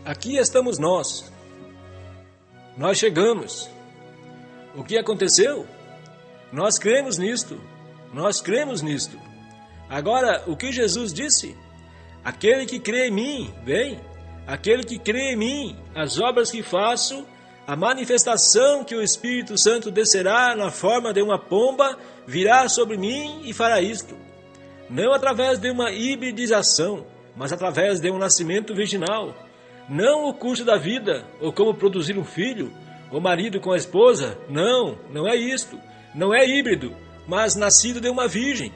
Aqui estamos nós. Nós chegamos. O que aconteceu? Nós cremos nisto. Nós cremos nisto. Agora, o que Jesus disse? Aquele que crê em mim, vem. Aquele que crê em mim, as obras que faço, a manifestação que o Espírito Santo descerá na forma de uma pomba, virá sobre mim e fará isto. Não através de uma hibridização, mas através de um nascimento virginal. Não o curso da vida, ou como produzir um filho, o marido com a esposa. Não, não é isto. Não é híbrido, mas nascido de uma virgem.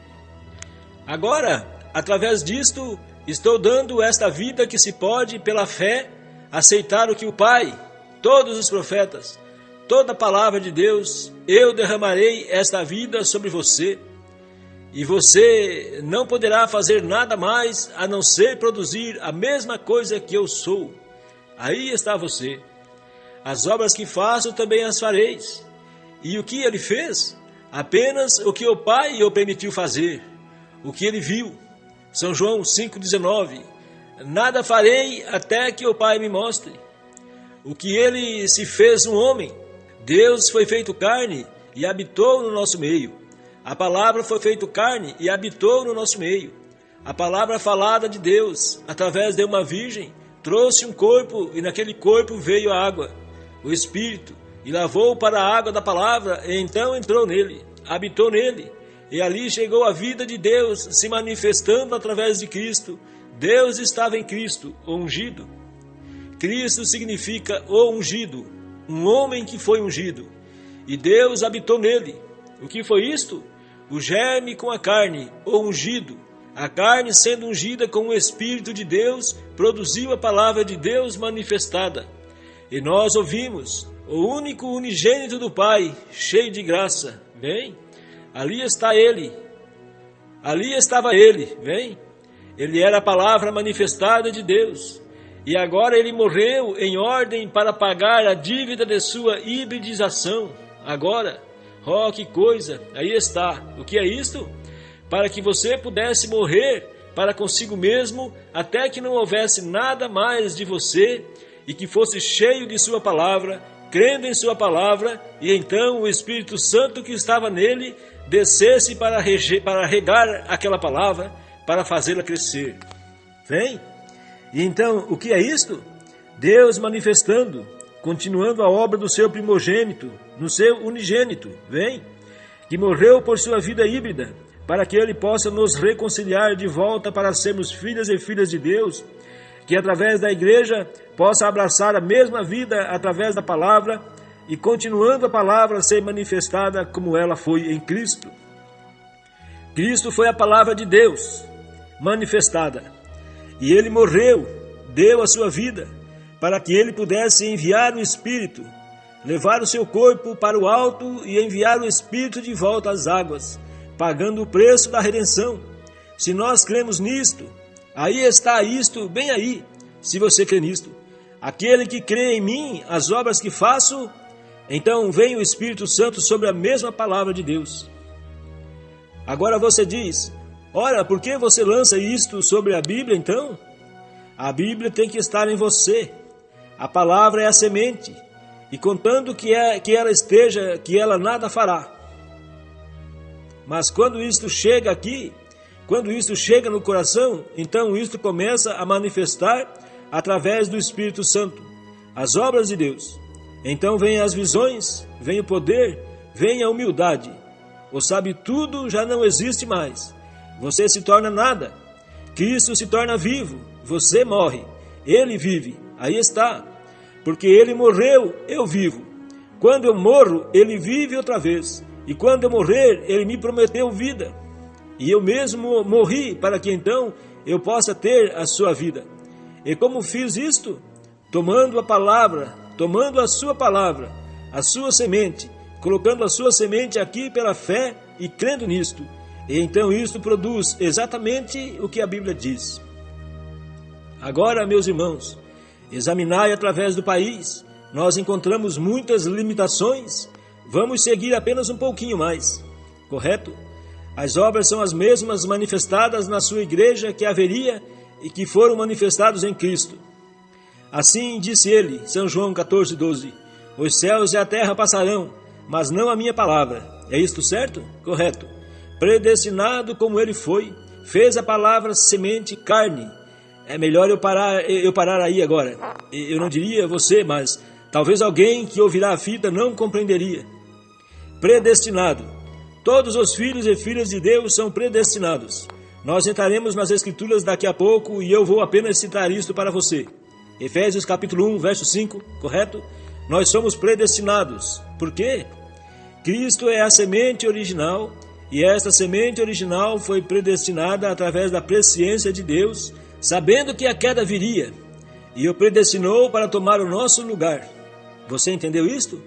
Agora, através disto, estou dando esta vida que se pode, pela fé, aceitar o que o Pai, todos os profetas, toda a palavra de Deus, eu derramarei esta vida sobre você. E você não poderá fazer nada mais a não ser produzir a mesma coisa que eu sou. Aí está você. As obras que faço também as fareis. E o que ele fez? Apenas o que o Pai o permitiu fazer. O que ele viu. São João 5,19. Nada farei até que o Pai me mostre. O que ele se fez um homem. Deus foi feito carne e habitou no nosso meio. A palavra foi feita carne e habitou no nosso meio. A palavra falada de Deus, através de uma virgem, trouxe um corpo e naquele corpo veio a água, o Espírito, e lavou para a água da palavra e então entrou nele, habitou nele. E ali chegou a vida de Deus se manifestando através de Cristo. Deus estava em Cristo, o ungido. Cristo significa o ungido, um homem que foi ungido. E Deus habitou nele. O que foi isto? O germe com a carne, o ungido. A carne sendo ungida com o Espírito de Deus, produziu a palavra de Deus manifestada. E nós ouvimos, o único unigênito do Pai, cheio de graça. Vem, ali está ele. Ali estava ele, vem. Ele era a palavra manifestada de Deus. E agora ele morreu em ordem para pagar a dívida de sua hibridização. Agora... oh, que coisa! Aí está. O que é isto? Para que você pudesse morrer para consigo mesmo, até que não houvesse nada mais de você, e que fosse cheio de sua palavra, crendo em sua palavra, e então o Espírito Santo que estava nele descesse para regar aquela palavra, para fazê-la crescer. Vem? E então, o que é isto? Deus manifestando, continuando a obra do seu primogênito, no seu unigênito, vem, que morreu por sua vida híbrida, para que ele possa nos reconciliar de volta para sermos filhas e filhas de Deus, que através da igreja possa abraçar a mesma vida através da palavra e continuando a palavra ser manifestada como ela foi em Cristo. Cristo foi a palavra de Deus manifestada, e ele morreu, deu a sua vida, para que ele pudesse enviar o Espírito, levar o seu corpo para o alto e enviar o Espírito de volta às águas, pagando o preço da redenção. Se nós cremos nisto, aí está isto, bem aí, se você crê nisto. Aquele que crê em mim, as obras que faço, então vem o Espírito Santo sobre a mesma palavra de Deus. Agora você diz, ora, por que você lança isto sobre a Bíblia então? A Bíblia tem que estar em você. A palavra é a semente, e contando que ela esteja, que ela nada fará. Mas quando isto chega aqui, quando isto chega no coração, então isto começa a manifestar através do Espírito Santo, as obras de Deus. Então vem as visões, vem o poder, vem a humildade. O sabe tudo já não existe mais. Você se torna nada. Cristo se torna vivo, você morre, ele vive. Aí está. Porque ele morreu, eu vivo. Quando eu morro, ele vive outra vez. E quando eu morrer, ele me prometeu vida. E eu mesmo morri para que então eu possa ter a sua vida. E como fiz isto? Tomando a palavra, tomando a sua palavra, a sua semente, colocando a sua semente aqui pela fé e crendo nisto. E então isto produz exatamente o que a Bíblia diz. Agora, meus irmãos, examinai através do país, nós encontramos muitas limitações, vamos seguir apenas um pouquinho mais, correto? As obras são as mesmas manifestadas na sua igreja que haveria e que foram manifestados em Cristo. Assim disse ele, São João 14:12, os céus e a terra passarão, mas não a minha palavra. É isto certo? Correto. Predestinado como ele foi, fez a palavra semente carne. É melhor eu parar aí agora. Eu não diria você, mas talvez alguém que ouvirá a fita não compreenderia. Predestinado. Todos os filhos e filhas de Deus são predestinados. Nós entraremos nas Escrituras daqui a pouco e eu vou apenas citar isto para você. Efésios capítulo 1, verso 5, correto? Nós somos predestinados. Por quê? Cristo é a semente original e esta semente original foi predestinada através da presciência de Deus, sabendo que a queda viria, e o predestinou para tomar o nosso lugar. Você entendeu isto?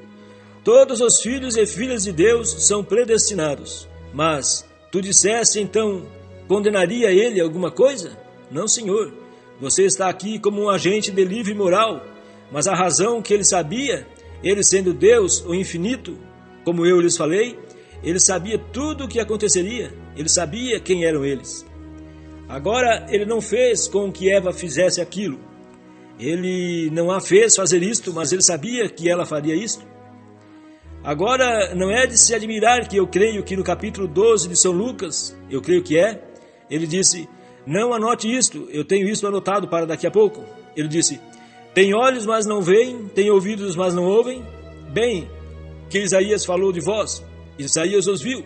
Todos os filhos e filhas de Deus são predestinados. Mas tu disseste, então, condenaria ele alguma coisa? Não, senhor. Você está aqui como um agente de livre moral, mas a razão que ele sabia, ele sendo Deus, o infinito, como eu lhes falei, ele sabia tudo o que aconteceria, ele sabia quem eram eles. Agora, ele não fez com que Eva fizesse aquilo. Ele não a fez fazer isto, mas ele sabia que ela faria isto. Agora, não é de se admirar que eu creio que no capítulo 12 de São Lucas, eu creio que é, ele disse, não anote isto, eu tenho isso anotado para daqui a pouco. Ele disse, tem olhos, mas não veem, tem ouvidos, mas não ouvem. Bem, que Isaías falou de vós, Isaías os viu.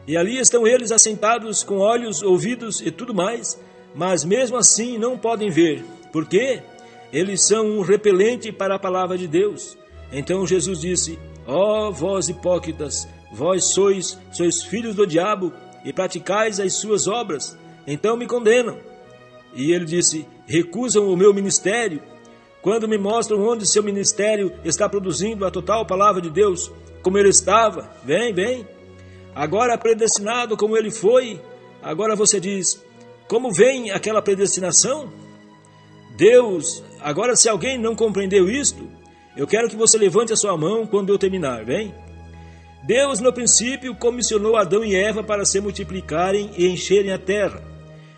E ali estão eles assentados com olhos, ouvidos e tudo mais, mas mesmo assim não podem ver. Por quê? Eles são um repelente para a palavra de Deus. Então Jesus disse, ó vós hipócritas, vós sois filhos do diabo e praticais as suas obras, então me condenam. E ele disse, recusam o meu ministério, quando me mostram onde seu ministério está produzindo a total palavra de Deus, como ele estava. Vem. Agora predestinado como ele foi, agora você diz, como vem aquela predestinação? Deus, agora se alguém não compreendeu isto, eu quero que você levante a sua mão quando eu terminar, vem? Deus no princípio comissionou Adão e Eva para se multiplicarem e encherem a terra.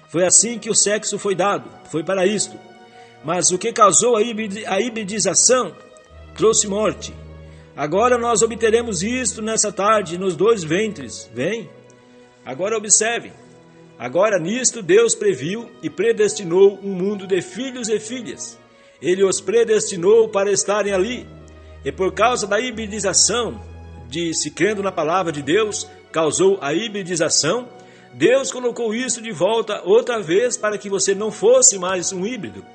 Foi assim que o sexo foi dado, foi para isto. Mas o que causou a hibridização trouxe morte. Agora nós obteremos isto nessa tarde, nos dois ventres. Vem? Agora observem. Agora nisto Deus previu e predestinou um mundo de filhos e filhas. Ele os predestinou para estarem ali. E por causa da hibridização, de se crendo na palavra de Deus, causou a hibridização, Deus colocou isso de volta outra vez para que você não fosse mais um híbrido.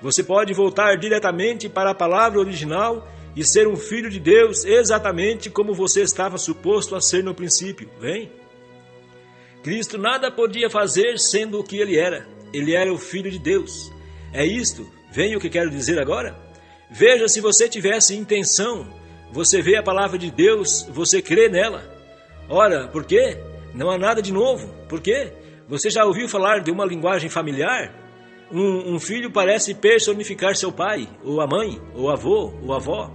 Você pode voltar diretamente para a palavra original e ser um filho de Deus exatamente como você estava suposto a ser no princípio. Vem? Cristo nada podia fazer sendo o que ele era. Ele era o Filho de Deus. É isto. Vem o que quero dizer agora? Veja, se você tivesse intenção, você vê a palavra de Deus, você crê nela. Ora, por quê? Não há nada de novo. Por quê? Você já ouviu falar de uma linguagem familiar? Um filho parece personificar seu pai, ou a mãe, ou avô, ou avó.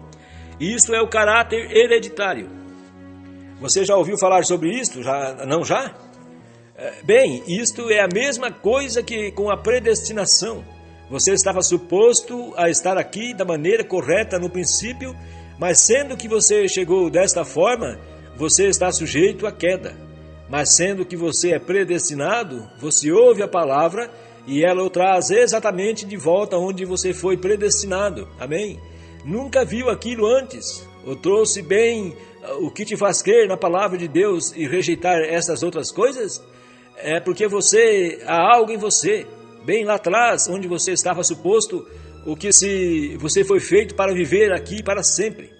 E isso é o caráter hereditário. Você já ouviu falar sobre isto? Não já? Bem, isto é a mesma coisa que com a predestinação. Você estava suposto a estar aqui da maneira correta no princípio, mas sendo que você chegou desta forma, você está sujeito à queda. Mas sendo que você é predestinado, você ouve a palavra e ela o traz exatamente de volta onde você foi predestinado. Amém? Nunca viu aquilo antes. O trouxe bem o que te faz crer na palavra de Deus e rejeitar essas outras coisas? É porque há algo em você, bem lá atrás, onde você estava suposto, você foi feito para viver aqui para sempre.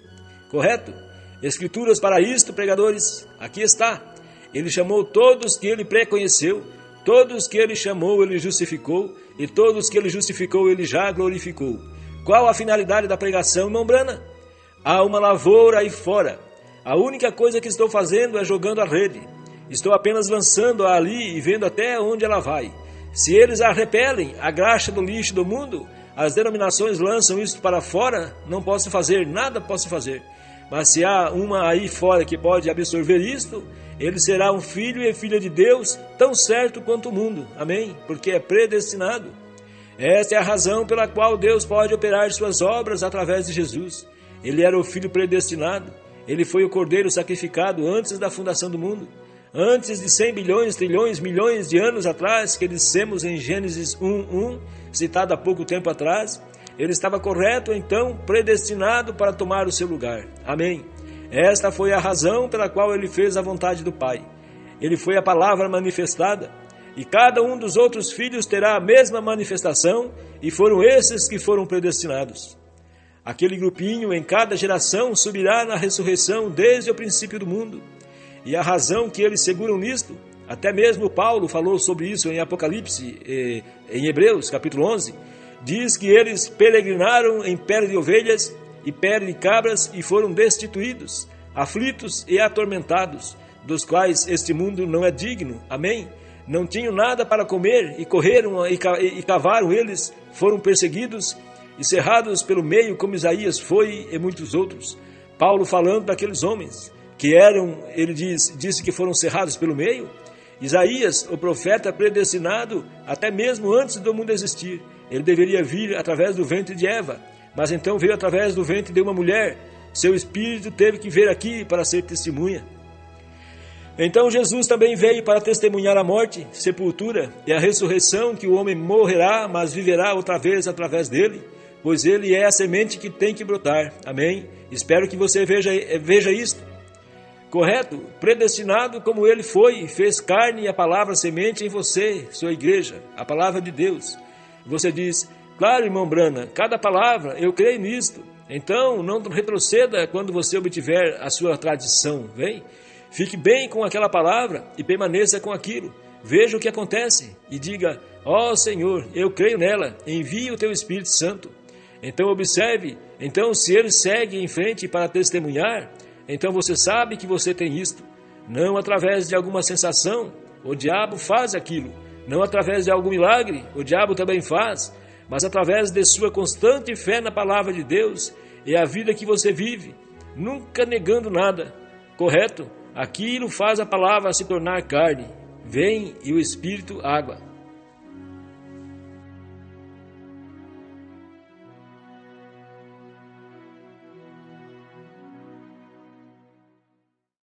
Correto? Escrituras para isto, pregadores, aqui está. Ele chamou todos que ele preconheceu, todos que ele chamou, ele justificou, e todos que ele justificou, ele já glorificou. Qual a finalidade da pregação, irmão Brana? Há uma lavoura aí fora. A única coisa que estou fazendo é jogando a rede. Estou apenas lançando-a ali e vendo até onde ela vai. Se eles a repelem, a graxa do lixo do mundo, as denominações lançam isso para fora, não posso fazer, nada posso fazer. Mas se há uma aí fora que pode absorver isto, ele será um filho e filha de Deus, tão certo quanto o mundo. Amém? Porque é predestinado. Esta é a razão pela qual Deus pode operar suas obras através de Jesus. Ele era o Filho predestinado. Ele foi o Cordeiro sacrificado antes da fundação do mundo. Antes de 100 bilhões, trilhões, milhões de anos atrás, que dissemos em Gênesis 1:1, citado há pouco tempo atrás, ele estava correto, então, predestinado para tomar o seu lugar. Amém. Esta foi a razão pela qual ele fez a vontade do Pai. Ele foi a palavra manifestada, e cada um dos outros filhos terá a mesma manifestação, e foram esses que foram predestinados. Aquele grupinho em cada geração subirá na ressurreição desde o princípio do mundo. E a razão que eles seguram nisto, até mesmo Paulo falou sobre isso em Apocalipse, em Hebreus, capítulo 11, diz que eles peregrinaram em pele de ovelhas e pele de cabras e foram destituídos, aflitos e atormentados, dos quais este mundo não é digno. Amém? Não tinham nada para comer e correram e cavaram eles, foram perseguidos e cerrados pelo meio, como Isaías foi e muitos outros. Paulo falando daqueles homens que eram, ele disse que foram cerrados pelo meio. Isaías, o profeta predestinado, até mesmo antes do mundo existir, ele deveria vir através do ventre de Eva, mas então veio através do ventre de uma mulher. Seu espírito teve que vir aqui para ser testemunha. Então Jesus também veio para testemunhar a morte, sepultura e a ressurreição, que o homem morrerá, mas viverá outra vez através dele, pois ele é a semente que tem que brotar. Amém? Espero que você veja isto. Correto? Predestinado como ele foi, fez carne e a palavra semente em você, sua igreja, a palavra de Deus. Você diz, claro, irmão Brana, cada palavra, eu creio nisto. Então, não retroceda quando você obtiver a sua tradição, vem? Fique bem com aquela palavra e permaneça com aquilo. Veja o que acontece e diga, ó Senhor, eu creio nela, envie o teu Espírito Santo. Então observe, então se ele segue em frente para testemunhar, então você sabe que você tem isto. Não através de alguma sensação, o diabo faz aquilo. Não através de algum milagre, o diabo também faz. Mas através de sua constante fé na palavra de Deus e a vida que você vive, nunca negando nada. Correto? Aquilo faz a palavra se tornar carne. Vem e o Espírito água.